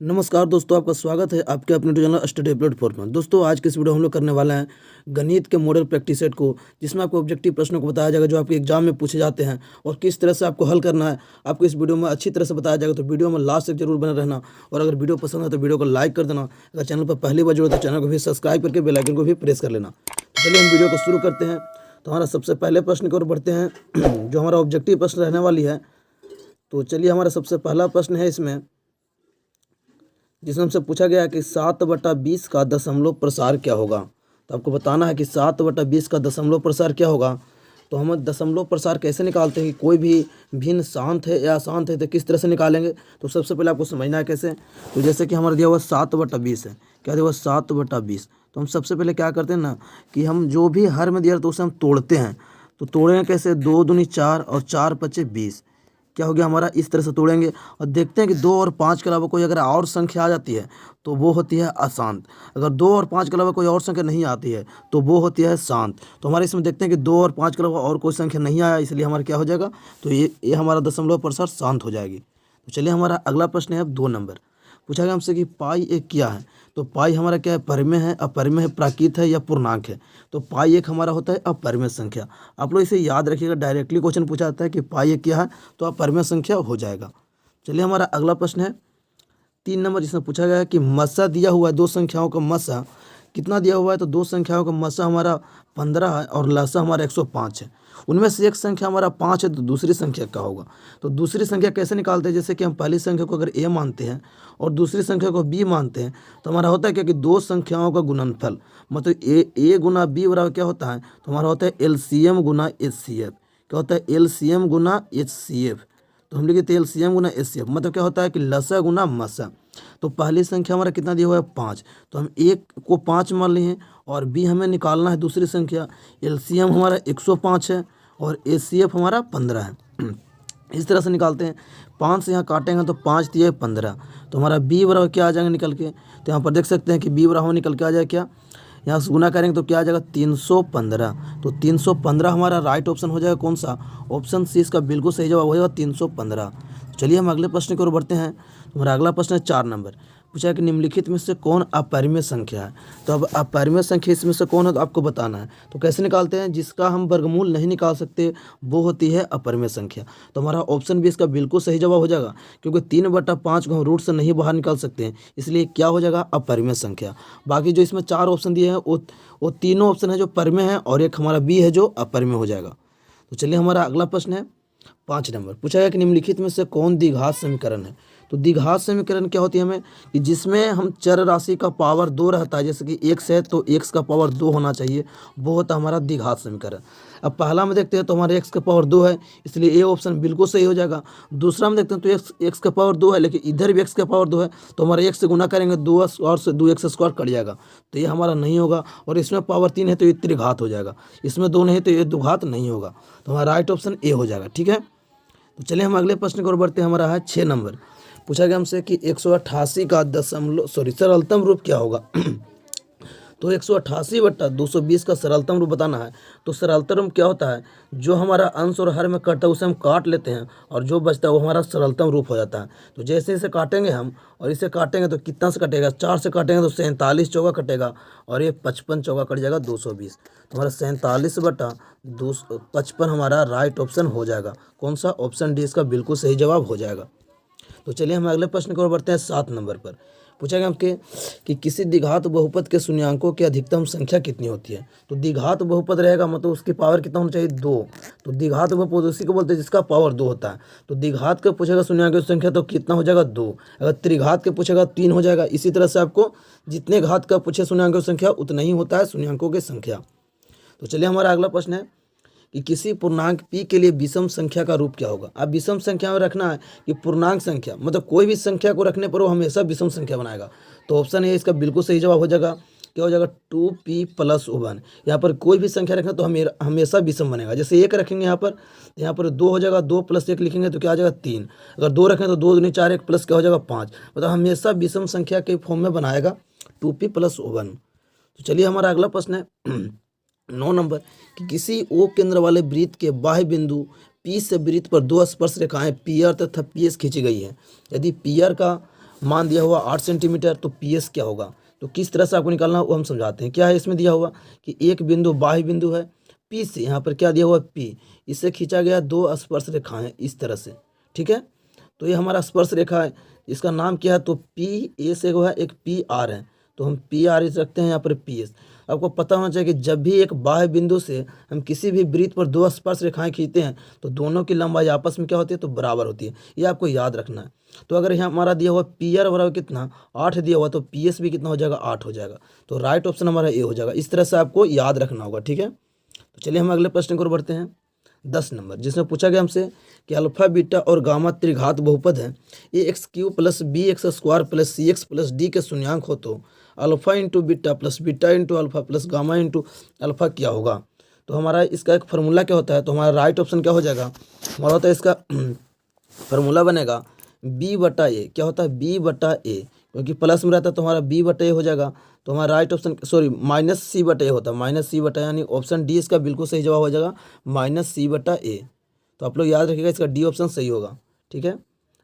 नमस्कार दोस्तों, आपका स्वागत है आपके अपने चैनल स्टडी प्लेटफॉर्म पर। दोस्तों, आज के इस वीडियो में हम लोग करने वाले हैं गणित के मॉडल प्रैक्टिस सेट को, जिसमें आपको ऑब्जेक्टिव प्रश्नों को बताया जाएगा जो आपके एग्जाम में पूछे जाते हैं और किस तरह से आपको हल करना है। आपको इस वीडियो में अच्छी तरह से बताया जाएगा, तो वीडियो में लास्ट तक जरूर बने रहना। और अगर वीडियो पसंद है तो वीडियो को लाइक कर देना। अगर चैनल पर पहली बार जुड़े तो चैनल को भी सब्सक्राइब करके बेल आइकन को भी प्रेस कर लेना। तो चलिए हम वीडियो को शुरू करते हैं। तो हमारा सबसे पहले प्रश्न की ओर बढ़ते हैं, जो हमारा ऑब्जेक्टिव प्रश्न रहने वाली है। तो चलिए, हमारा सबसे पहला प्रश्न है इसमें, जिसमें हमसे पूछा गया है कि 7/20 का दशमलव प्रसार क्या होगा। तो आपको बताना है कि 7/20 का दशमलव प्रसार क्या होगा। तो हम दशमलव प्रसार कैसे निकालते हैं कि कोई भी भिन्न शांत है या अशांत है तो किस तरह से निकालेंगे। तो सबसे पहले आपको समझना है कैसे। तो जैसे कि हमारा दिया हुआ 7/20 है, क्या दिया हुआ 7/20। तो हम सबसे पहले क्या करते हैं ना कि हम जो भी हर में दिया तो उसे हम तोड़ते हैं। तो तोड़ेंगे कैसे, 2 दूनी 4 और 4 पचे 20। क्या हो गया हमारा, इस तरह से तोड़ेंगे और देखते हैं कि 2 और 5 के अलावा कोई अगर और संख्या आ जाती है तो वो होती है अशांत। अगर 2 और 5 के अलावा कोई और संख्या नहीं आती है तो वो होती है शांत। तो हमारे इसमें देखते हैं कि 2 और 5 के अलावा और कोई संख्या नहीं आया, इसलिए हमारा क्या हो जाएगा, तो ये हमारा दशमलव प्रसार शांत हो जाएगी। तो चलिए, हमारा अगला प्रश्न है अब 2 नंबर। पूछा गया हमसे कि पाई एक क्या है। तो पाई हमारा क्या है, परिमेय है, अपरिमेय है, प्राकृत है या पूर्णांक है। तो पाई एक हमारा होता है अपरिमेय संख्या। आप लोग इसे याद रखिएगा, डायरेक्टली क्वेश्चन पूछा जाता है कि पाई एक क्या है तो अपरिमेय संख्या हो जाएगा। चलिए, हमारा अगला प्रश्न है 3 नंबर, जिसमें पूछा गया है कि मस्सा दिया हुआ है, दो संख्याओं का मस्सा कितना दिया हुआ है। तो दो संख्याओं का मस्सा हमारा 15 है और लसा हमारा 105 है। उनमें से एक संख्या हमारा 5 है, तो दूसरी संख्या क्या होगा। तो दूसरी संख्या कैसे निकालते हैं, जैसे कि हम पहली संख्या को अगर ए मानते हैं और दूसरी संख्या को बी मानते हैं, तो हमारा होता है क्या कि दो संख्याओं का गुणनफल, मतलब ए गुना बी बराबर क्या होता है, तो हमारा होता है एलसीएम गुना एचसीएफ। क्या होता है, एलसीएम गुना एचसीएफ। तो हम लिखते हैं एलसीएम गुना एचसीएफ, मतलब क्या होता है कि लसा गुना मसा। तो पहली संख्या हमारा कितना दिया हुआ है 5, तो हम एक को 5 मान लिए हैं और बी हमें निकालना है दूसरी संख्या। एलसीएम हमारा 105 है और एचसीएफ हमारा 15 है। इस तरह से निकालते हैं। 5 से यहाँ काटेंगे तो 5 दिए 15, तो हमारा बी बराबर क्या आ जाएगा निकल के। तो यहाँ पर देख सकते हैं कि बी बराबर निकल के आ जाए क्या, यहाँ से गुना करेंगे तो क्या आ जाएगा 315। तो 315 हमारा राइट ऑप्शन हो जाएगा कौन सा, ऑप्शन सी इसका बिल्कुल सही जवाब हो जाएगा 315। चलिए, हम अगले प्रश्न की ओर बढ़ते हैं। हमारा अगला प्रश्न है 4 नंबर। पूछा है कि निम्नलिखित में से कौन अपरिमेय संख्या है। तो अब अपरिमेय संख्या इसमें से कौन है तो आपको बताना है। तो कैसे निकालते हैं, जिसका हम वर्गमूल नहीं निकाल सकते वो होती है अपरिमेय संख्या। तो हमारा ऑप्शन भी इसका बिल्कुल सही जवाब हो जाएगा, क्योंकि 3/5 को हम रूट से नहीं बाहर निकाल सकते हैं, इसलिए क्या हो जाएगा अपरिमेय संख्या। बाकी जो इसमें 4 ऑप्शन दिए हैं वो तीनों ऑप्शन है जो परिमेय है और एक हमारा बी है जो अपरिमेय हो जाएगा। तो चलिए, हमारा अगला प्रश्न है 5 नंबर। पूछा गया कि निम्नलिखित में से कौन द्विघात समीकरण है। तो द्विघात समीकरण क्या होती है हमें, कि जिसमें हम चर राशि का पावर 2 रहता है, जैसे कि x है तो x का पावर 2 होना चाहिए, वो होता है हमारा द्विघात समीकरण। अब पहला में देखते हैं तो हमारे x का पावर 2 है, इसलिए ए ऑप्शन बिल्कुल सही हो जाएगा। दूसरा में देखते हैं तो x का पावर 2 है, लेकिन इधर भी x का पावर 2 है, तो हमारे x से गुना करेंगे 2 और से 2x² कट जाएगा, तो ये हमारा नहीं होगा। और इसमें पावर 3 है तो ये त्रिघात हो जाएगा, इसमें 2 नहीं है तो ये द्विघात नहीं होगा। तो हमारा राइट ऑप्शन ए हो जाएगा। ठीक है, तो चलिए हम अगले प्रश्न की ओर बढ़ते हैं। हमारा है 6 नंबर। पूछा गया हमसे कि 188 का सरलतम रूप क्या होगा। तो 188/220 का सरलतम रूप बताना है। तो सरलतम रूप क्या होता है, जो हमारा अंश और हर में कटता है उसे हम काट लेते हैं और जो बचता है वो हमारा सरलतम रूप हो जाता है। तो जैसे इसे काटेंगे हम और इसे काटेंगे तो कितना से कटेगा, 4 से काटेंगे तो 47 चौका कटेगा और ये 55 चौका कट जाएगा 220। तो हमारा 47/255 हमारा राइट ऑप्शन हो जाएगा। कौन सा, ऑप्शन डी इसका बिल्कुल सही जवाब हो जाएगा। तो चलिए, हम अगले प्रश्न की ओर बढ़ते हैं 7 नंबर पर। पूछा गया हमके कि किसी द्विघात बहुपद के शून्यांकों की अधिकतम संख्या कितनी होती है। तो द्विघात बहुपद रहेगा, मतलब उसकी पावर कितना होना चाहिए, 2। तो द्विघात बहुपद उसी को बोलते हैं जिसका पावर 2 होता है। तो द्विघात का पूछेगा शून्यांकों की संख्या तो कितना हो जाएगा, 2। अगर त्रिघात के पूछेगा 3 हो जाएगा। इसी तरह से आपको जितने घात का पूछे शून्यांकों की संख्या उतना ही होता है शून्यांकों की संख्या। तो चलिए, हमारा अगला प्रश्न है कि किसी पूर्णांक p के लिए विषम संख्या का रूप क्या होगा। अब विषम संख्या में रखना है कि पूर्णांक संख्या, मतलब कोई भी संख्या को रखने पर वो हमेशा विषम संख्या बनाएगा। तो ऑप्शन ए इसका बिल्कुल सही जवाब हो जाएगा। क्या हो जाएगा, 2p+1। यहाँ पर कोई भी संख्या रखना तो हमेशा विषम बनेगा। जैसे 1 रखेंगे यहाँ पर 2 हो जाएगा, 2 + 1 लिखेंगे तो क्या आ जाएगा 3। अगर 2 रखें तो 2 दूनी 4, 1 प्लस क्या हो जाएगा 5, मतलब हमेशा विषम संख्या के फॉर्म में बनाएगा 2p+1। तो चलिए, हमारा अगला प्रश्न है 9 नंबर कि किसी ओ केंद्र वाले वृत्त के बाह्य बिंदु P से वृत्त पर 2 स्पर्श रेखाएं PR तथा PS खींची गई है। यदि PR का मान दिया हुआ 8 सेंटीमीटर, तो पी एस क्या होगा। तो किस तरह से आपको निकालना है वो हम समझाते हैं। क्या है इसमें दिया हुआ कि एक बिंदु बाह्य बिंदु है पी से, यहाँ पर क्या दिया हुआ पी, इससे खींचा गया दो स्पर्श रेखाएं हैं इस तरह से, ठीक है। तो ये हमारा स्पर्श रेखा है, इसका नाम क्या है, तो पी ए से वो है, एक पी आर है, तो हम पी आर रखते हैं यहाँ पर पी एस। आपको पता होना चाहिए कि जब भी एक बाह्य बिंदु से हम किसी भी वृत्त पर दो स्पर्श रेखाएं खींचते हैं तो दोनों की लंबाई आपस में क्या होती है, तो बराबर होती है। ये आपको याद रखना है। तो अगर यहाँ हमारा दिया हुआ पी आर बराबर कितना 8 दिया हुआ, तो पी एस भी कितना हो जाएगा, 8 हो जाएगा। तो राइट ऑप्शन हमारा ए हो जाएगा। इस तरह से आपको याद रखना होगा, ठीक है। तो चलिए हम अगले प्रश्न की ओर बढ़ते हैं। 10 नंबर, जिसमें पूछा गया हमसे कि अल्फा बीटा और गामा त्रिघात बहुपद है, a x cube plus b x square plus c x plus d के शून्यांक हो तो alpha into beta plus beta into alpha plus gamma into alpha क्या होगा। तो हमारा इसका एक फार्मूला क्या होता है, तो हमारा राइट ऑप्शन क्या हो जाएगा, हमारा होता है इसका फार्मूला बनेगा बी बटा ए। क्या होता है, बी बटा ए, क्योंकि प्लस में रहता है तो हमारा बी बटा ए हो जाएगा। तो हमारा राइट ऑप्शन सॉरी माइनस सी बटा ए होता है, माइनस सी बटा, यानी ऑप्शन डी इसका बिल्कुल सही जवाब हो जाएगा, माइनस सी बटा ए। तो आप लोग याद रखिएगा इसका डी ऑप्शन सही होगा, ठीक है।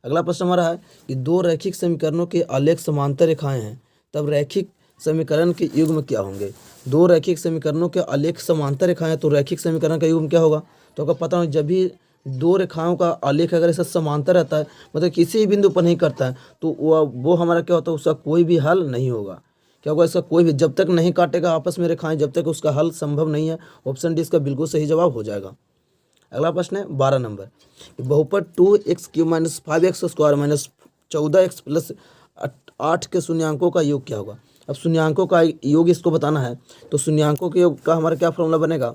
अगला प्रश्न हमारा है कि दो रैखिक समीकरणों के आलेख समांतर रेखाएं हैं, तब रैखिक समीकरण के युग्म क्या होंगे। दो रैखिक समीकरणों के आलेख समांतर रेखाएं हैं, तो रैखिक समीकरण का युग्म क्या होगा। तो आपको पता हो जब भी दो रेखाओं का आलेख अगर ऐसा समांतर रहता है, मतलब किसी भी बिंदु पर नहीं करता है, तो वो हमारा क्या होता है, उसका कोई भी हल नहीं होगा। क्या होगा, इसका कोई भी जब तक नहीं काटेगा आपस में रेखाएं, जब तक उसका हल संभव नहीं है। ऑप्शन डी इसका बिल्कुल सही जवाब हो जाएगा। अगला प्रश्न है 12 नंबर, बहुपद 2x³ minus 5x square minus 14x plus 8 के शून्यांकों का योग क्या होगा। अब शून्यांकों का योग इसको बताना है, तो शून्यांकों के योग का हमारा क्या फॉर्मूला बनेगा,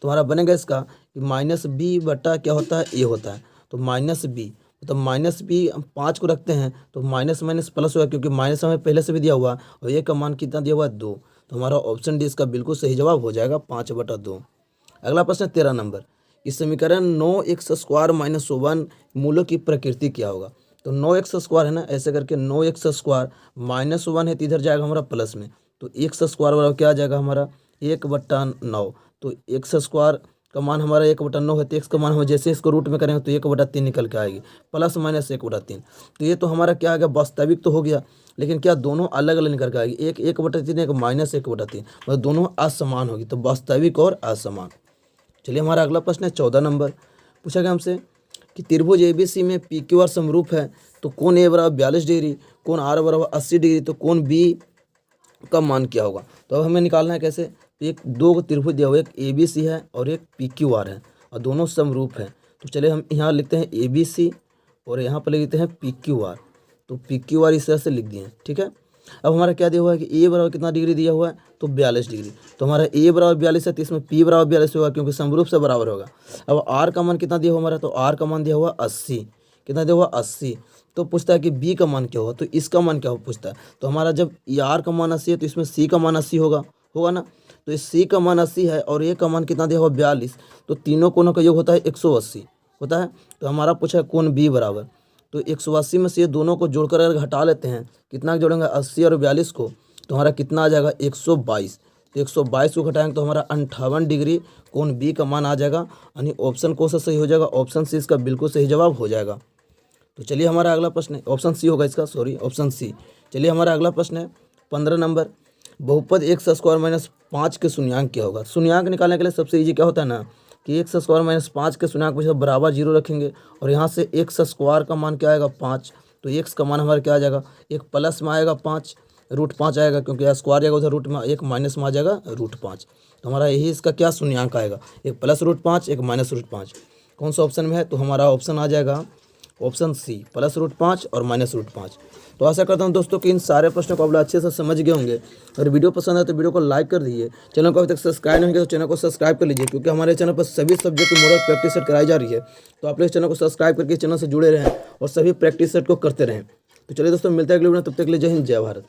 तो हमारा बनेगा इसका कि माइनस बी बटा क्या होता है, ए होता है। तो माइनस बी, तो माइनस बी 5 को रखते हैं तो माइनस माइनस प्लस होगा, क्योंकि माइनस हमें पहले से भी दिया हुआ है और ए का मान कितना दिया हुआ है 2। तो हमारा ऑप्शन डी इसका बिल्कुल सही जवाब हो जाएगा 5/2। अगला प्रश्न 13 नंबर, इस समीकरण 9x स्क्वायर माइनस 1 मूलों की प्रकृति क्या होगा। तो 9x स्क्वायर है ना, ऐसे करके 9x स्क्वायर माइनस 1 है तो इधर जाएगा हमारा प्लस में, तो x स्क्वायर बराबर क्या आ जाएगा हमारा 1/9। तो x स्क्वायर का मान हमारा 1/9 है, तो x का मान हम जैसे इसको रूट में करेंगे तो 1/3 निकल के आएगी, प्लस माइनस 1/3। तो ये तो हमारा क्या आ गया, वास्तविक तो हो गया, लेकिन क्या दोनों अलग अलग निकल के आएगी, एक 1/3 एक माइनस 1/3, मतलब दोनों असमान होगी, तो वास्तविक और असमान। चलिए हमारा अगला प्रश्न है 14 नंबर, पूछा गया हमसे कि त्रिभुज ABC में PQR समरूप है, तो कोण A बराबर 42 डिग्री, कोण R बराबर 80 डिग्री, तो कोण B का मान क्या होगा। तो अब हमें निकालना है कैसे, तो एक दो त्रिभुज दिया हुआ, एक ABC है और एक PQR है और दोनों समरूप हैं। तो चलिए हम यहाँ लिखते हैं ABC और यहाँ पर लिखते हैं PQR। तो PQR इस तरह से लिख दिए, ठीक है। अब हमारा क्या दिया हुआ है कि ए बराबर कितना डिग्री दिया हुआ है, तो 42 डिग्री। तो हमारा ए बराबर 42 है, तो इसमें पी बराबर 42 होगा, क्योंकि समरूप से बराबर होगा। अब आर का मान कितना दिया हुआ हमारा, तो आर का मान दिया हुआ 80। कितना दिया हुआ 80। तो पूछता है कि बी का मान क्या होगा, तो इसका मान क्या हो पूछता है। तो हमारा जब ये आर का मान 80 है तो इसमें सी का मान 80 होगा ना। तो इस सी का मान 80 है और ए का मान कितना दिया हुआ 42, तो तीनों कोणों का योग होता है 180 होता है। तो हमारा पूछा है कोण बी बराबर, तो 180 में से ये दोनों को जोड़कर अगर घटा लेते हैं, कितना जोड़ेंगे 80 और 42 को, तो हमारा कितना आ जाएगा 122। तो 122 को घटाएंगे तो हमारा 58 डिग्री कोण बी का मान आ जाएगा, यानी ऑप्शन कौन सा सही हो जाएगा, ऑप्शन सी इसका बिल्कुल सही जवाब हो जाएगा। तो चलिए हमारा अगला प्रश्न है, ऑप्शन सी होगा इसका, सॉरी ऑप्शन सी। चलिए हमारा अगला प्रश्न है 15 नंबर, बहुपद x स्क्वायर माइनस 5 के शून्यांक क्या होगा। शून्यांक निकालने के लिए सबसे ईजी क्या होता है ना कि x स्क्वायर माइनस 5 के शून्यांक को बराबर 0 रखेंगे और यहाँ से x स्क्वायर का मान क्या आएगा 5, तो x का मान हमारा क्या आ जाएगा, एक प्लस में आएगा 5 √5 आएगा, क्योंकि स्क्वायर जाएगा उधर रूट में, एक माइनस में आ जाएगा √5। तो हमारा यही इसका क्या शून्यांक आएगा, एक प्लस √5 एक माइनस √5। कौन सा ऑप्शन में है, तो हमारा ऑप्शन आ जाएगा ऑप्शन सी, प्लस √5 और माइनस √5। तो आशा करता हूं दोस्तों कि इन सारे प्रश्नों को आप लोग अच्छे से समझ गए होंगे। अगर वीडियो पसंद है तो वीडियो को लाइक कर दीजिए, चैनल को अभी तक सब्सक्राइब नहीं किया तो चैनल को सब्सक्राइब कर लीजिए, क्योंकि हमारे चैनल पर सभी सब्जेक्ट की मॉडल प्रैक्टिस सेट कराई जा रही है। तो आप लोग इस चैनल को सब्सक्राइब करके चैनल से जुड़े रहें और सभी प्रैक्टिस सेट को करते रहें। तो चलिए दोस्तों मिलते हैं अगले वीडियो में, तब तक के लिए जय हिंद जय भारत।